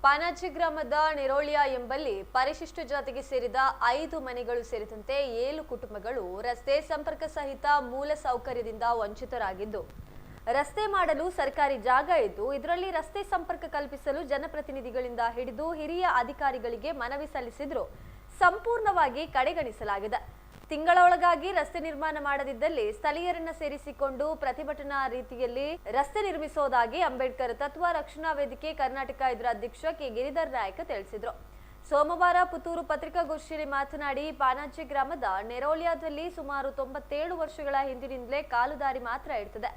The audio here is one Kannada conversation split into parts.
ಪಾನಾಜಿ ಗ್ರಾಮದ ನಿರೋಳಿಯ ಎಂಬಲ್ಲಿ ಪರಿಶಿಷ್ಟ ಜಾತಿಗೆ ಸೇರಿದ 5 ಮನೆಗಳು ಸೇರಿದಂತೆ 7 ಕುಟುಂಬಗಳು ರಸ್ತೆ ಸಂಪರ್ಕ ಸಹಿತ ಮೂಲ ಸೌಕರ್ಯದಿಂದ ವಂಚಿತರಾಗಿದ್ದು, ರಸ್ತೆ ಮಾಡಲು ಸರ್ಕಾರಿ ಜಾಗ ಇದ್ದು ಇದರಲ್ಲಿ ರಸ್ತೆ ಸಂಪರ್ಕ ಕಲ್ಪಿಸಲು ಜನಪ್ರತಿನಿಧಿಗಳಿಂದ ಹಿಡಿದು ಹಿರಿಯ ಅಧಿಕಾರಿಗಳಿಗೆ ಮನವಿ ಸಲ್ಲಿಸಿದ್ರು ಸಂಪೂರ್ಣವಾಗಿ ಕಡೆಗಣಿಸಲಾಗಿದೆ. ತಿಂಗಳೊಳಗಾಗಿ ರಸ್ತೆ ನಿರ್ಮಾಣ ಮಾಡದಿದ್ದಲ್ಲಿ ಸ್ಥಳೀಯರನ್ನ ಸೇರಿಸಿಕೊಂಡು ಪ್ರತಿಭಟನಾ ರೀತಿಯಲ್ಲಿ ರಸ್ತೆ ನಿರ್ಮಿಸುವುದಾಗಿ ಅಂಬೇಡ್ಕರ್ ತತ್ವ ರಕ್ಷಣಾ ವೇದಿಕೆ ಕರ್ನಾಟಕ ಇದರ ಅಧ್ಯಕ್ಷ ಕೆ ಗಿರಿಧರ್ ನಾಯಕ್ ತಿಳಿಸಿದರು. ಸೋಮವಾರ ಪುತ್ತೂರು ಪತ್ರಿಕಾಗೋಷ್ಠಿಯಲ್ಲಿ ಮಾತನಾಡಿ, ಪಾನಾಜಿ ಗ್ರಾಮದ ನೆರೋಳಿಯಾದಲ್ಲಿ ಸುಮಾರು 97 ವರ್ಷಗಳ ಹಿಂದಿನಿಂದಲೇ ಕಾಲುದಾರಿ ಮಾತ್ರ ಇರ್ತದೆ.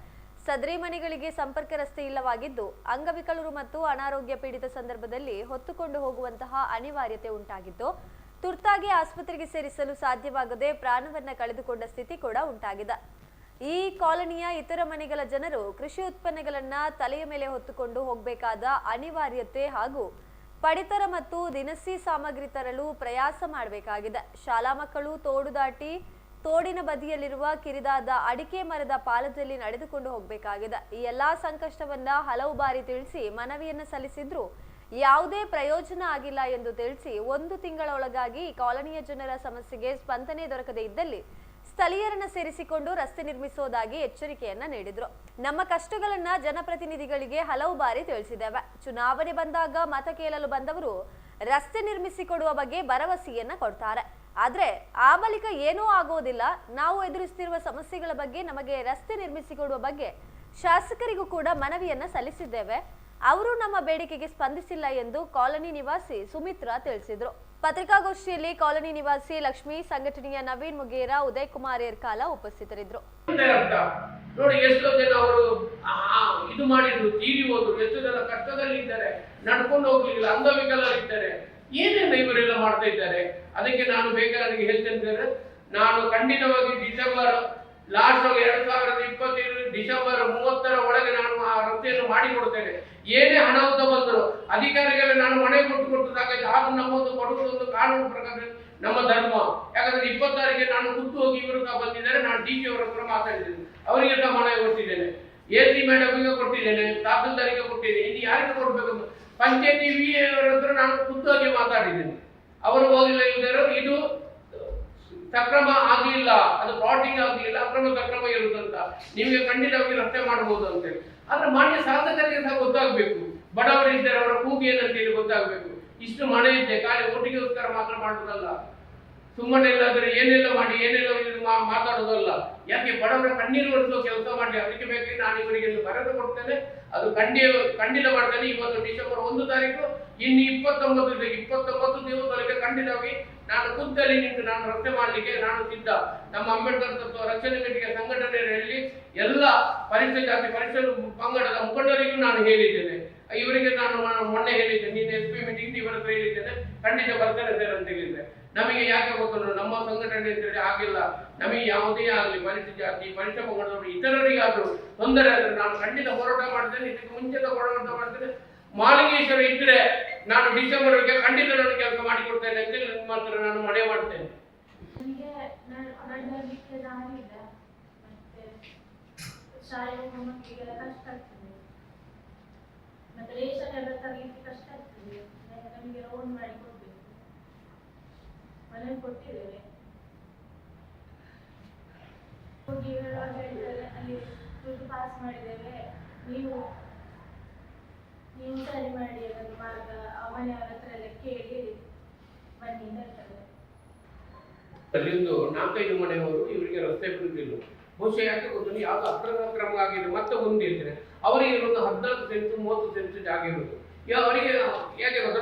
ಸದರಿ ಮನೆಗಳಿಗೆ ಸಂಪರ್ಕ ರಸ್ತೆ ಇಲ್ಲವಾಗಿದ್ದು ಅಂಗವಿಕಲರು ಮತ್ತು ಅನಾರೋಗ್ಯ ಪೀಡಿತ ಸಂದರ್ಭದಲ್ಲಿ ಹೊತ್ತುಕೊಂಡು ಹೋಗುವಂತಹ ಅನಿವಾರ್ಯತೆ ಉಂಟಾಗಿದ್ದು, ತುರ್ತಾಗಿ ಆಸ್ಪತ್ರೆಗೆ ಸೇರಿಸಲು ಸಾಧ್ಯವಾಗದೆ ಪ್ರಾಣವನ್ನ ಕಳೆದುಕೊಂಡ ಸ್ಥಿತಿ ಕೂಡ ಉಂಟಾಗಿದೆ. ಈ ಕಾಲನಿಯ ಇತರ ಮನೆಗಳ ಜನರು ಕೃಷಿ ಉತ್ಪನ್ನಗಳನ್ನ ತಲೆಯ ಮೇಲೆ ಹೊತ್ತುಕೊಂಡು ಹೋಗಬೇಕಾದ ಅನಿವಾರ್ಯತೆ ಹಾಗೂ ಪಡಿತರ ಮತ್ತು ದಿನಸಿ ಸಾಮಗ್ರಿ ತರಲು ಪ್ರಯಾಸ ಮಾಡಬೇಕಾಗಿದೆ. ಶಾಲಾ ಮಕ್ಕಳು ತೋಡು ದಾಟಿ ತೋಡಿನ ಬದಿಯಲ್ಲಿರುವ ಕಿರಿದಾದ ಅಡಿಕೆ ಮರದ ಪಾಲದಲ್ಲಿ ನಡೆದುಕೊಂಡು ಹೋಗಬೇಕಾಗಿದೆ. ಈ ಎಲ್ಲಾ ಸಂಕಷ್ಟವನ್ನ ಹಲವು ಬಾರಿ ತಿಳಿಸಿ ಮನವಿಯನ್ನ ಸಲ್ಲಿಸಿದ್ರು ಯಾವುದೇ ಪ್ರಯೋಜನ ಆಗಿಲ್ಲ ಎಂದು ತಿಳಿಸಿ 1 ತಿಂಗಳೊಳಗಾಗಿ ಕಾಲನಿಯ ಜನರ ಸಮಸ್ಯೆಗೆ ಸ್ಪಂದನೆ ದೊರಕದೇ ಇದ್ದಲ್ಲಿ ಸ್ಥಳೀಯರನ್ನ ಸೇರಿಸಿಕೊಂಡು ರಸ್ತೆ ನಿರ್ಮಿಸುವುದಾಗಿ ಎಚ್ಚರಿಕೆಯನ್ನ ನೀಡಿದ್ರು. ನಮ್ಮ ಕಷ್ಟಗಳನ್ನ ಜನಪ್ರತಿನಿಧಿಗಳಿಗೆ ಹಲವು ಬಾರಿ ತಿಳಿಸಿದ್ದೇವೆ. ಚುನಾವಣೆ ಬಂದಾಗ ಮತ ಕೇಳಲು ಬಂದವರು ರಸ್ತೆ ನಿರ್ಮಿಸಿಕೊಡುವ ಬಗ್ಗೆ ಭರವಸೆಯನ್ನ ಕೊಡ್ತಾರೆ. ಆದ್ರೆ ಆ ಬಳಿಕ ಏನೂ ಆಗೋದಿಲ್ಲ. ನಾವು ಎದುರಿಸುತ್ತಿರುವ ಸಮಸ್ಯೆಗಳ ಬಗ್ಗೆ ನಮಗೆ ರಸ್ತೆ ನಿರ್ಮಿಸಿಕೊಡುವ ಬಗ್ಗೆ ಶಾಸಕರಿಗೂ ಕೂಡ ಮನವಿಯನ್ನ ಸಲ್ಲಿಸಿದ್ದೇವೆ. ಅವರು ನಮ್ಮ ಬೇಡಿಕೆಗೆ ಸ್ಪಂದಿಸಿಲ್ಲ ಎಂದು ಕಾಲನಿ ನಿವಾಸಿ ಸುಮಿತ್ರಾ ತಿಳಿಸಿದ್ರು. ಪತ್ರಿಕಾಗೋಷ್ಠಿಯಲ್ಲಿ ಕಾಲನಿ ನಿವಾಸಿ ಲಕ್ಷ್ಮಿ, ಸಂಘಟನೆಯ ನವೀನ್ ಮುಗೇರ, ಉದಯ್ ಕುಮಾರ್ ಏರ್ಕಾಲ ಉಪಸ್ಥಿತರಿದ್ದರು. ನೋಡಿ, ಎಷ್ಟೋ ಜನ ಅವರು ಇದು ಮಾಡಿದ್ರು, ತೀರಿ ಹೋದ್ರು, ಎಷ್ಟು ಜನ ಕಷ್ಟದಲ್ಲಿದ್ದಾರೆ, ನಡ್ಕೊಂಡು ಹೋಗ್ಲಿಲ್ಲ, ಅಂಗವಿಕಲರಿದ್ದಾರೆ. ಏನೇನು ಇವರೆಲ್ಲ ಮಾಡ್ತಾ ಇದ್ದಾರೆ. ಅದಕ್ಕೆ ನಾನು ಬೇಕಾಗಿ ಹೇಳ್ತೇನೆ, ನಾನು ಖಂಡಿತವಾಗಿ ಡಿಸೆಂಬರ್ ಲಾಸ್ಟ್ 2025 ಡಿಸೆಂಬರ್ 30 ಒಳಗೆ ನಾನು ಆ ರಸ್ತೆಯನ್ನು ಮಾಡಿಕೊಡ್ತೇನೆ. ಏನೇ ಅನಾಹುತ ಬಂದರು ಅಧಿಕಾರಿಗಳು ನಾನು ಮನೆ ಕೊಟ್ಟು ಸಾಕಾಯ್ತು. ಆಗ ನಮ್ಮೊಂದು ಕೊಡುವುದೊಂದು ಕಾನೂನು ಪ್ರಕಾರ ನಮ್ಮ ಧರ್ಮ. ಯಾಕಂದ್ರೆ 26ಗೆ ನಾನು ಖುದ್ದು ಹೋಗಿ ಇವರು ಸಹ ಬಂದಿದ್ದಾರೆ. ನಾನು ಡಿ.ಸಿ ಅವರ ಹತ್ರ ಮಾತಾಡಿದ್ದೇನೆ, ಅವರಿಗೆ ಸಹ ಮನವಿ ಕೊಟ್ಟಿದ್ದೇನೆ, AC ಮೇಡಮ್ಗೆ ಕೊಟ್ಟಿದ್ದೇನೆ, ತಹಸೀಲ್ದಾರಿಗೆ ಕೊಟ್ಟಿದ್ದೇನೆ. ಇನ್ನು ಯಾರಿಗೆ ಕೊಡಬೇಕು, ಪಂಚಾಯತಿ VA ಅವರ ಹತ್ರ ನಾನು ಖುದ್ದಾಗಿ ಮಾತಾಡಿದ್ದೇನೆ. ಅವರು ಹೋಗಿಲ್ಲ. ಇದು ಸಕ್ರಮ ಆಗಲಿಲ್ಲ, ಅದು ಪ್ಲಾಟಿಂಗ್ ಆಗಲಿಲ್ಲ, ಸಕ್ರಮ ಇರುತ್ತಂತ ನಿಮಗೆ ಖಂಡಿತವಾಗಿ ರಸ್ತೆ ಮಾಡಬಹುದು ಅಂತೇಳಿ. ಆದ್ರೆ ಮಾನ್ಯ ಶಾಸಕರಿಗೆ ಸಹ ಗೊತ್ತಾಗಬೇಕು, ಬಡವರಿದ್ದಾರೆ, ಅವರ ಕೂಗು ಏನಂತೇಳಿ ಗೊತ್ತಾಗಬೇಕು. ಇಷ್ಟು ಮನೆ ಇದ್ದೆ ಖಾಲಿ ಓಟಿಗೋಸ್ಕರ ಮಾತ್ರ ಮಾಡುವುದಲ್ಲ, ಸುಮ್ಮನೆ ಇಲ್ಲಾದ್ರೆ ಏನೆಲ್ಲ ಮಾಡಿ ಏನೆಲ್ಲ ಮಾತಾಡೋದಲ್ಲ. ಯಾಕೆ ಬಡವರ ಕಣ್ಣೀರು ಒರೆಸುವ ಕೆಲಸ ಮಾಡಿ. ಅದಕ್ಕೆ ಬೇಕಾಗಿ ನಾನು ಇವರಿಗೆ ಭರವಸೆ ಕೊಡ್ತೇನೆ, ಅದು ಖಂಡಿತ ಮಾಡ್ತೇನೆ. ಇವತ್ತು ಡಿಸೆಂಬರ್ 1 ತಾರೀಕು, ಇನ್ನು 29 ದಿವಸಗಳಿಗೆ ಖಂಡಿತವಾಗಿ ನಾನು ಖುದ್ದಲ್ಲಿ ನಿಂತು ನಾನು ರಸ್ತೆ ಮಾಡಲಿಕ್ಕೆ ನಾನು ಸಿದ್ಧ. ನಮ್ಮ ಅಂಬೇಡ್ಕರ್ ತತ್ವ ರಕ್ಷಣೆ ವೇದಿಕೆ ಸಂಘಟನೆಯಲ್ಲಿ ಎಲ್ಲ ಪರಿಶಿಷ್ಟ ಜಾತಿ ಪರಿಶಿಷ್ಟ ಪಂಗಡದ ಮುಖಂಡರಿಗೂ ನಾನು ಹೇಳಿದ್ದೇನೆ. ಇವರಿಗೆ ನಾನು ಮೊನ್ನೆ ಹೇಳಿದ್ದೇನೆ, ನಿನ್ನೆ SP ಮೀಟಿಂಗ್ ಇವರ ಹತ್ರ ಹೇಳಿದ್ದೇನೆ, ಖಂಡಿತ ಬರ್ತೇನೆ ಸರ್ ಅಂತ ಹೇಳಿದ್ರೆ. ನಮಗೆ ಯಾಕೆ ಗೊತ್ತು, ನಮ್ಮ ಸಂಘಟನೆ ಆಗಿಲ್ಲ, ನಮಗೆ ಯಾವುದೇ ಆಗಲಿ ಪರಿಶಿಷ್ಟ ಜಾತಿ ಪರಿಶಿಷ್ಟ ಪಂಗಡದವರು ಇತರರಿಗಾದರೂ ತೊಂದರೆ ಆದರೆ ನಾನು ಖಂಡಿತ ಹೋರಾಟ ಮಾಡ್ತೇನೆ. ಇದಕ್ಕೆ ಮುಂಚೆ ಹೋರಾಟ ಮಾಡ್ತೇನೆ. ಮಾಲಿಂಗೇಶ್ವರ ಇದ್ರೆ ನಾನು ಡಿಸೆಂಬರ್ಗೆ ಖಂಡಿತ ನಾನು ಕೆಲಸ ಮಾಡಿಕೊಡ್ತೇನೆ ಅಂತ ನಿಮ್ಮ ಹತ್ರ ನಾನು ಮನೆ ಮಾಡ್ತೇನೆ. ಮತ್ತೆ ರೇಷನ್ ಎಲ್ಲ ತರಲಿಕ್ಕೆ ಕಷ್ಟ ಆಗ್ತದೆ. ನಮಗೆ ಲೋನ್ ಮಾಡಿ ಕೊಡ್ಬೇಕು, ಮನೆ ಕೊಟ್ಟಿದ್ದೇವೆ. ಹೋಗಿ ಹೇಳ್ತಾರೆ, ಅಲ್ಲಿ ದುಡ್ಡು ಪಾಸ್ ಮಾಡಿದ್ದೇವೆ, ನೀವು ಸರಿ ಮಾಡಿ ಅದನ್ನು ಮಾರ್ಗ ಮನೆಯವರ ಹತ್ರ ಎಲ್ಲ ಕೇಳಿ ಬನ್ನಿ ಹೇಳ್ತಾರೆ. ಅಲ್ಲಿಂದು 4-5 ಮನೆಯವರು ಇವರಿಗೆ ರಸ್ತೆ ಬಿಡುತ್ತಿಲ್ಲ. ಬಹುಶಃ ಯಾಕೆ ಗೊತ್ತು, ಯಾವ್ದು ಅಕ್ರಮ ಆಗಿದೆ. ಮತ್ತೆ ಒಂದು ಹೇಳ್ತೇನೆ, ಅವರಿಗೆ ಒಂದು 14 ಸೆಂಟ್ 30 ಸೆಂಟ್ ಜಾಗ ಇರುವುದು. ಅವರಿಗೆ ಯಾಕೆ ಗೊತ್ತ,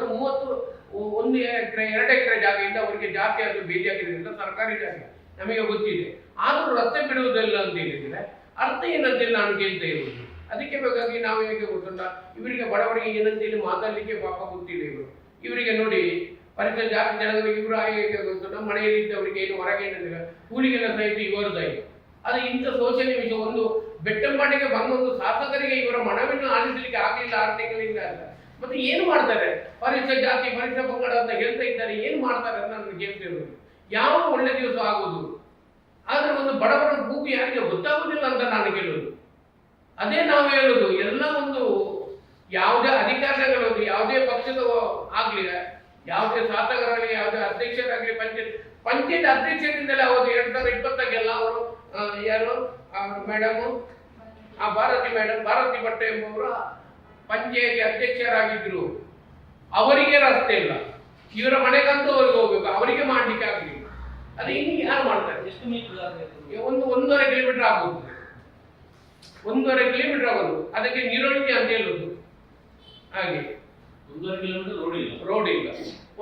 1 ಎಕರೆ 2 ಎಕರೆ ಜಾಗದಿಂದ ಅವರಿಗೆ ಜಾಸ್ತಿ ಆಗಿ ಬೇಜಾಗಿರೋದ್ರಿಂದ ಸರ್ಕಾರಿ ಜಾಗ ನಮಗೆ ಗೊತ್ತಿದೆ. ಆದರೂ ರಸ್ತೆ ಬಿಡುವುದಿಲ್ಲ ಅಂತ ಹೇಳಿದ್ರೆ ಅರ್ಥ ಏನಂತೇಳಿ ನಾನು ಕೇಳ್ತಾ ಇರುವುದು. ಅದಕ್ಕೆ ಬೇಕಾಗಿ ನಾವು ಹೇಗೆ ಗೊತ್ತುಂಟ, ಇವರಿಗೆ ಬಡವರಿಗೆ ಏನಂತೇಳಿ ಮಾತಾಡಲಿಕ್ಕೆ ಪಾಪ ಗೊತ್ತಿಲ್ಲ. ಇವರಿಗೆ ನೋಡಿ, ಪರಿಸರ ಜಾತಿ ಜನಗಳಿಗೆ ಇವರು ಹೇಗೆ ಗೊತ್ತು, ನಮ್ಮ ಮನೆಯಲ್ಲಿ ಇದ್ದವರಿಗೆ ಏನು ಹೊರಗೆ ಏನಂದ್ರೆ ಕೂಲಿಗೆಲ್ಲ ಸಹಿತ ಇವರದಾಗಿ. ಅದು ಇಂಥ ಶೋಷಣೆ ವಿಷಯ. ಒಂದು ಬೆಟ್ಟಂಪಾಟಿಗೆ ಬಂದ ಒಂದು ಶಾಸಕರಿಗೆ ಇವರ ಮನವಿಯನ್ನು ಆಲಿಸಲಿಕ್ಕೆ ಆಗಲಿಲ್ಲ 6 ತಿಂಗಳಿಂದ ಅಂತ. ಮತ್ತೆ ಏನು ಮಾಡ್ತಾರೆ, ಪರಿಸರ ಜಾತಿ ಪರಿಸರ ಪಂಗಡ ಅಂತ ಹೇಳ್ತಾ ಇದ್ದಾರೆ, ಏನು ಮಾಡ್ತಾರೆ ಅಂತ ನಾನು ಕೇಳ್ತಿರೋದು. ಯಾವ ಒಳ್ಳೆ ದಿವಸ ಆಗೋದು. ಆದ್ರೆ ಒಂದು ಬಡವರ ಕೂಗು ಯಾರಿಗೆ ಗೊತ್ತಾಗುವುದಿಲ್ಲ ಅಂತ ನಾನು ಕೇಳೋದು. ಅದೇ ನಾವು ಹೇಳೋದು, ಎಲ್ಲ ಒಂದು ಯಾವುದೇ ಅಧಿಕಾರಿಗಳು ಯಾವುದೇ ಪಕ್ಷದ ಆಗ್ಲಿ, ಯಾವುದೇ ಶಾಸಕರಾಗಲಿ, ಯಾವುದೇ ಅಧ್ಯಕ್ಷರಾಗಲಿ, ಪಂಚಾಯತ್ ಅಧ್ಯಕ್ಷರಿಂದಲೇ ಅವರು 2020 ಅವರು ಯಾರು ಮೇಡಮ್ ಭಾರತಿ ಭಟ್ ಎಂಬುವರು ಪಂಚಾಯತಿ ಅಧ್ಯಕ್ಷರಾಗಿದ್ರು. ಅವರಿಗೆ ರಸ್ತೆ ಇಲ್ಲ, ಇವರ ಮನೆಗಂತೂ ಅವ್ರಿಗೆ ಹೋಗ್ಬೇಕು, ಅವರಿಗೆ ಮಾಡ್ಲಿಕ್ಕೆ ಆಗಲಿಲ್ಲ. ಅದು ಇನ್ನು ಯಾರು ಮಾಡ್ತಾರೆ? ಎಷ್ಟು ಮೀಟರ್ ಆಗಬೇಕು? 1.5 ಕಿಲೋಮೀಟರ್ ಆಗುವುದು, 1.5 ಕಿಲೋಮೀಟರ್ ಆಗೋದು. ಅದಕ್ಕೆ ನೀರೊಳ್ಳಿ ಅಂತ ಹೇಳುದು. ಹಾಗೆ 1.5 ಕಿಲೋಮೀಟರ್ ರೋಡ್ ಇಲ್ಲ.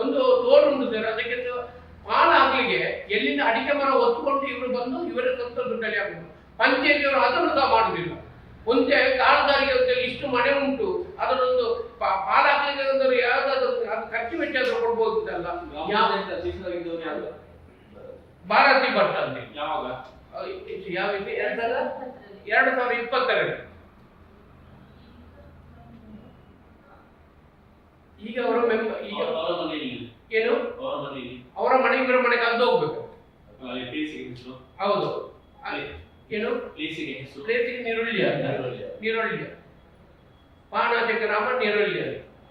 ಒಂದು ತೋಡು ಉಂಟು ಸರ್, ಅದಕ್ಕೆ ಪಾಲ ಹಾಕ್ಲಿಕ್ಕೆ ಎಲ್ಲಿಂದ ಅಡಿಕೆ ಮರ ಹೊತ್ಕೊಂಡು ಇವರು ಬಂದು ಇವರ ಸ್ವಂತ ದುಡ್ಡಲ್ಲಿ ಆಗುದು. ಪಂಚಾಯತಿಯವರು ಅದನ್ನು ಸಹ ಮಾಡುದಿಲ್ಲ. ಒಂದೇ ಕಾಲುದಾರಿಗೆ ಇಷ್ಟು ಮನೆ ಉಂಟು, ಅದನ್ನೊಂದು ಪಾಲ ಹಾಕ್ಲಿಕ್ಕೆ ಒಂದು ಯಾವ್ದಾದ್ರು ಅದು ಖರ್ಚು ವೆಚ್ಚ ಆದ್ರೂ ಕೊಡ್ಬೋದಿಲ್ಲ. ಭಾರತಿ ಭಟ್ ಅಂತ ಯಾವಾಗ? ಯಾವ 2022. ಈಗ ಅವರ ಈಗ ಏನು ಅವರ ಮನೆ ಇವರ ಮನೆಗೆ ಅಲ್ಲಿ ಹೋಗ್ಬೇಕು. ಹೌದು. ಏನು ಪ್ಲೇಸಿಗೆ ನೀರುಳ್ಳಿ ಪಾನಾಜಕ ರಾಮ ನೀರುಳ್ಳಿ.